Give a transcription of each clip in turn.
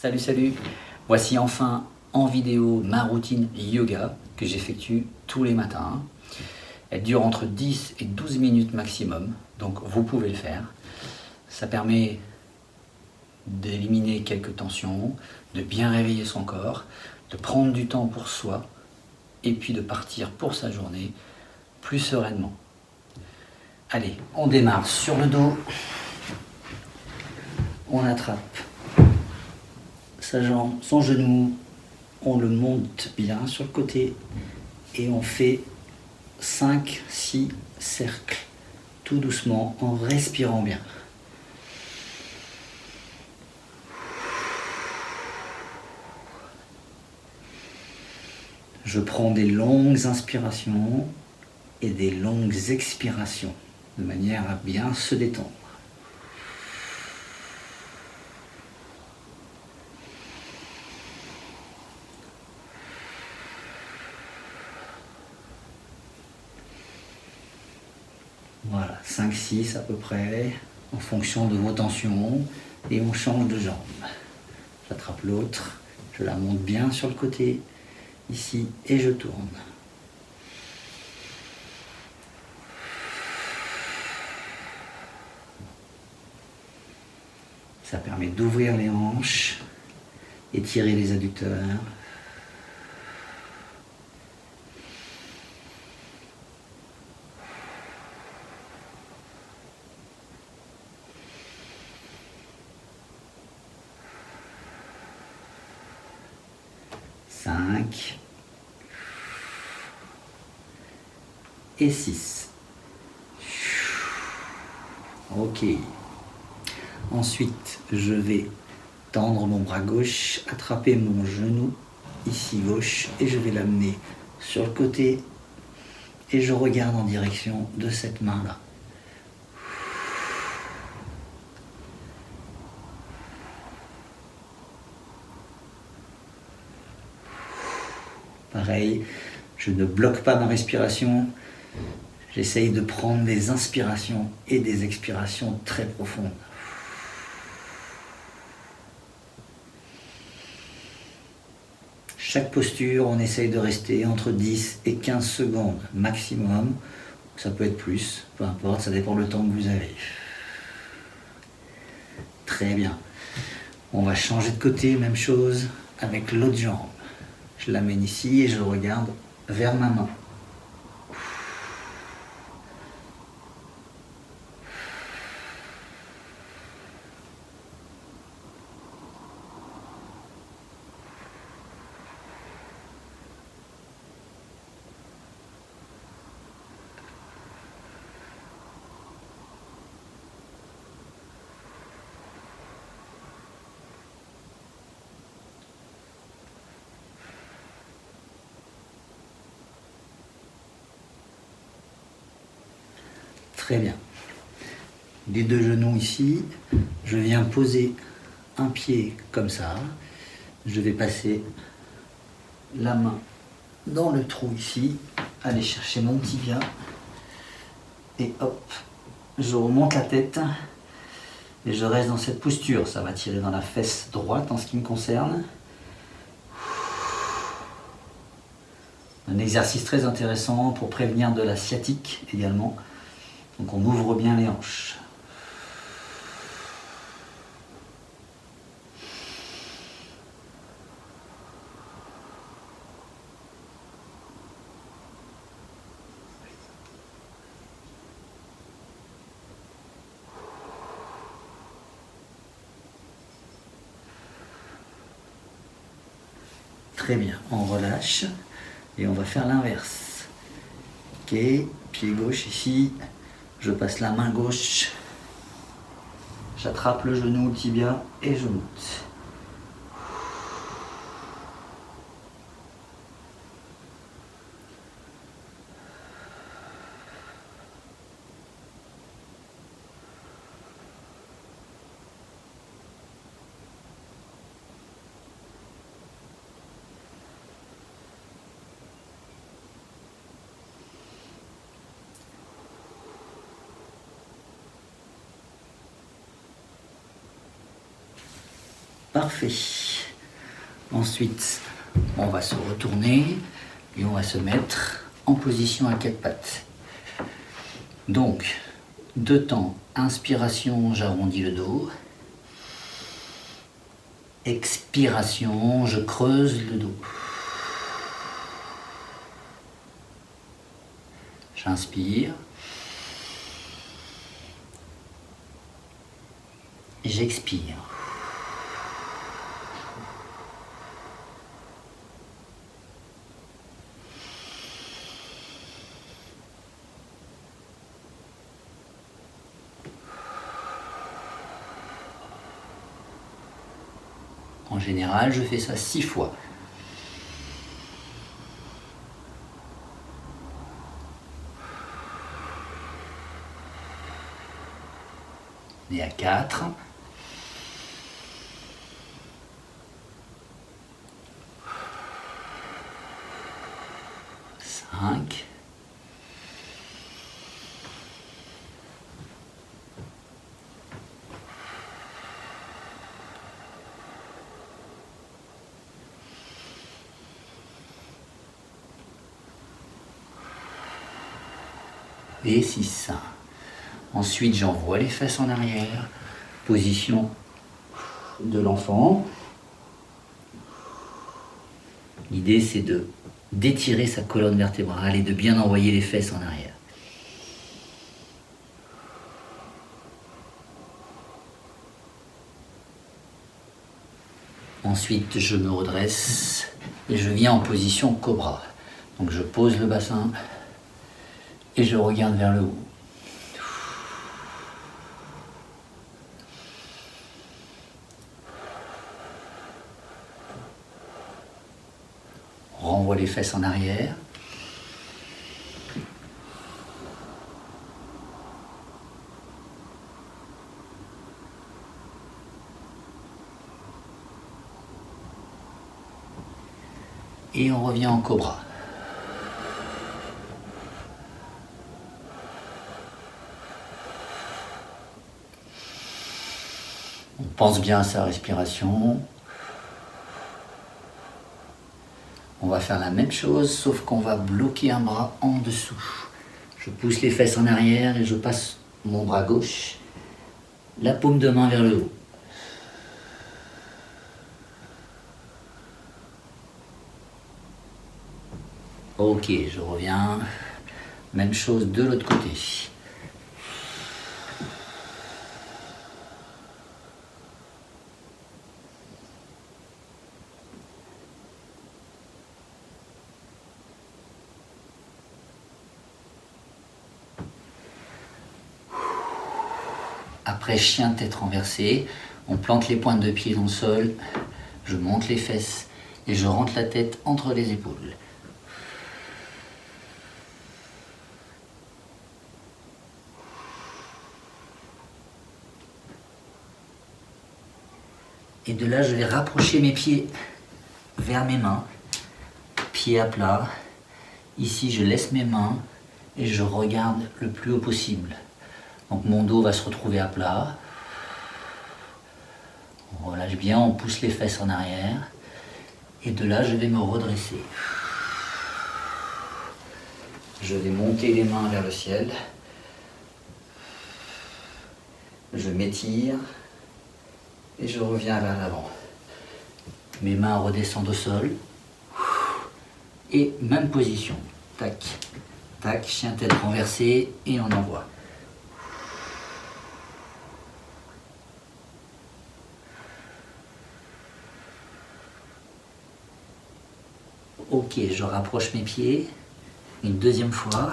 Salut, salut. Voici enfin en vidéo ma routine yoga que j'effectue tous les matins. Elle dure entre 10 et 12 minutes maximum, donc vous pouvez le faire. Ça permet d'éliminer quelques tensions, de bien réveiller son corps, de prendre du temps pour soi et puis de partir pour sa journée plus sereinement. Allez, on démarre sur le dos. On attrape sa jambe, son genou, on le monte bien sur le côté et on fait 5-6 cercles tout doucement en respirant bien. Je prends des longues inspirations et des longues expirations de manière à bien se détendre. Voilà, 5-6 à peu près, en fonction de vos tensions, et on change de jambe. J'attrape l'autre, je la monte bien sur le côté, ici, et je tourne. Ça permet d'ouvrir les hanches, étirer les adducteurs. Cinq et 6. Ok. Ensuite, je vais tendre mon bras gauche, attraper mon genou ici gauche et je vais l'amener sur le côté et je regarde en direction de cette main-là. Pareil, je ne bloque pas ma respiration, j'essaye de prendre des inspirations et des expirations très profondes. Chaque posture, on essaye de rester entre 10 et 15 secondes maximum. Ça peut être plus, peu importe, ça dépend du temps que vous avez. Très bien. On va changer de côté, même chose avec l'autre jambe. Je l'amène ici et je regarde vers ma main. Très bien. Les deux genoux ici, je viens poser un pied comme ça. Je vais passer la main dans le trou ici, aller chercher mon tibia et hop, je remonte la tête et je reste dans cette posture. Ça va tirer dans la fesse droite en ce qui me concerne. Un exercice très intéressant pour prévenir de la sciatique également. Donc on ouvre bien les hanches. Très bien, on relâche et on va faire l'inverse. Ok, pied gauche ici, je passe la main gauche, j'attrape le genou, le tibia et je monte. Parfait. Ensuite, on va se retourner et on va se mettre en position à quatre pattes. Donc, 2 temps, inspiration, j'arrondis le dos. Expiration, je creuse le dos. J'inspire. J'expire. En général, je fais ça 6 fois. On est à 4. 5. 6. Ensuite, j'envoie les fesses en arrière. Position de l'enfant. L'idée, c'est d'étirer sa colonne vertébrale et de bien envoyer les fesses en arrière. Ensuite, je me redresse et je viens en position cobra. Donc, je pose le bassin et je regarde vers le haut. Renvoie les fesses en arrière. Et on revient en cobra. On pense bien à sa respiration. On va faire la même chose, sauf qu'on va bloquer un bras en dessous. Je pousse les fesses en arrière et je passe mon bras gauche, la paume de main vers le haut. Ok, je reviens. Même chose de l'autre côté. Après chien tête renversée, on plante les pointes de pied dans le sol, je monte les fesses et je rentre la tête entre les épaules. Et de là, je vais rapprocher mes pieds vers mes mains, pieds à plat. Ici, je laisse mes mains et je regarde le plus haut possible. Donc mon dos va se retrouver à plat. On relâche bien, on pousse les fesses en arrière. Et de là, je vais me redresser. Je vais monter les mains vers le ciel. Je m'étire et je reviens vers l'avant. Mes mains redescendent au sol. Et même position. Tac, tac, chien tête renversée et on envoie. Ok, je rapproche mes pieds. Une deuxième fois.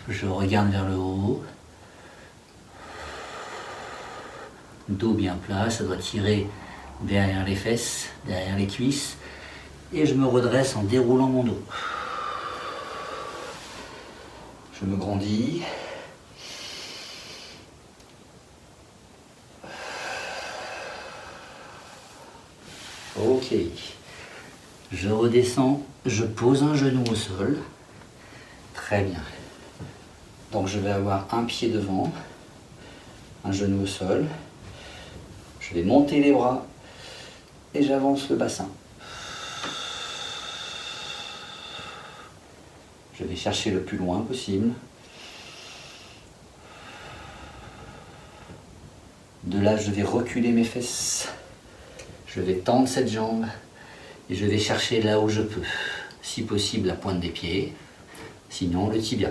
Je regarde vers le haut. Dos bien plat, ça doit tirer derrière les fesses, derrière les cuisses. Et je me redresse en déroulant mon dos. Je me grandis. Ok. Je redescends, je pose un genou au sol. Très bien. Donc je vais avoir un pied devant, un genou au sol. Je vais monter les bras. et j'avance le bassin. Je vais chercher le plus loin possible. De là, je vais reculer mes fesses. Je vais tendre cette jambe et je vais chercher là où je peux. Si possible, la pointe des pieds, sinon le tibia.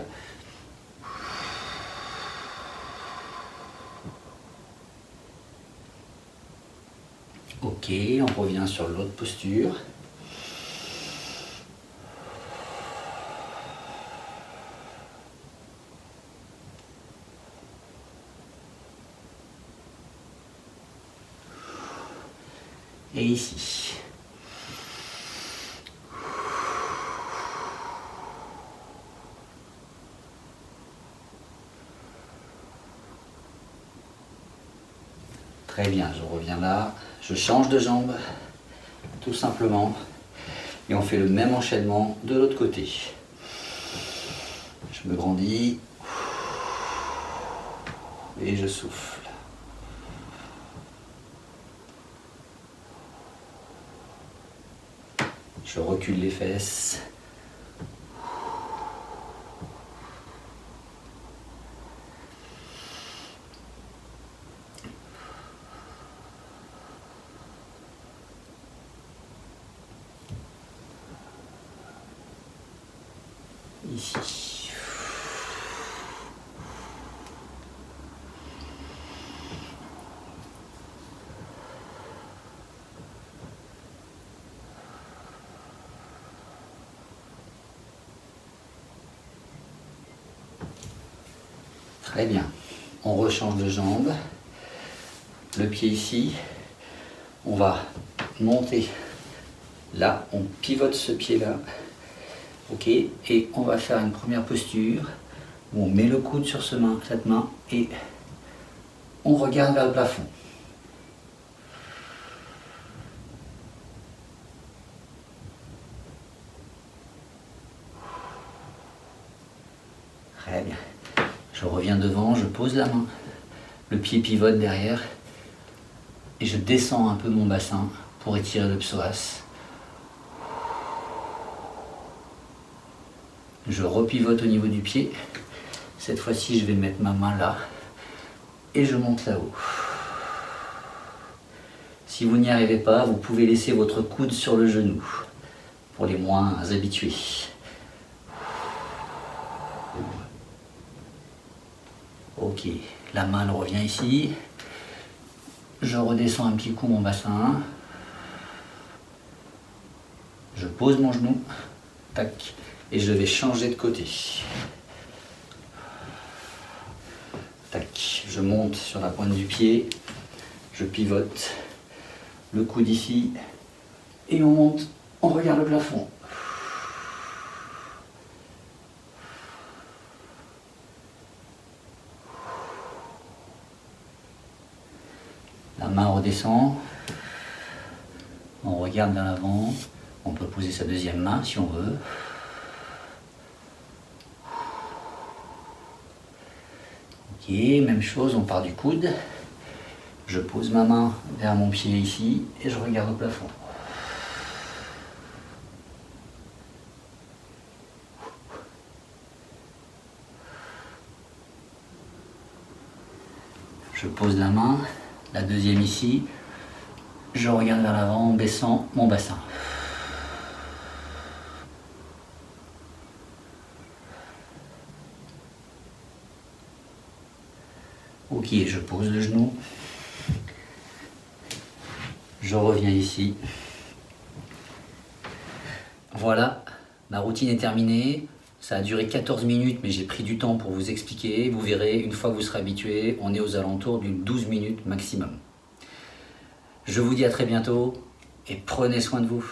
Ok, on revient sur l'autre posture. Et ici. Très bien, je reviens là, je change de jambe, tout simplement, et on fait le même enchaînement de l'autre côté. Je me grandis, et je souffle. Je recule les fesses. Ici. Très bien. On rechange de jambe. Le pied ici. On va monter. Là, on pivote ce pied-là. Ok, et on va faire une première posture où on met le coude sur cette main et on regarde vers le plafond. Très bien. Je reviens devant, je pose la main, le pied pivote derrière et je descends un peu mon bassin pour étirer le psoas. Je repivote au niveau du pied. Cette fois-ci, je vais mettre ma main là et je monte là-haut. Si vous n'y arrivez pas, vous pouvez laisser votre coude sur le genou pour les moins habitués. Ok, la main elle revient ici. Je redescends un petit coup mon bassin. Je pose mon genou. Tac. Et je vais changer de côté. Tac. Je monte sur la pointe du pied. Je pivote. Le coude ici. Et on monte. On regarde le plafond. La main redescend. On regarde vers l'avant. On peut poser sa deuxième main si on veut. Ok, même chose, on part du coude. Je pose ma main vers mon pied ici et je regarde au plafond. Je pose la main, la deuxième ici. Je regarde vers l'avant en baissant mon bassin. Ok, je pose le genou. Je reviens ici. Voilà, ma routine est terminée. Ça a duré 14 minutes, mais j'ai pris du temps pour vous expliquer. Vous verrez, une fois que vous serez habitué, on est aux alentours d'une 12 minutes maximum. Je vous dis à très bientôt et prenez soin de vous.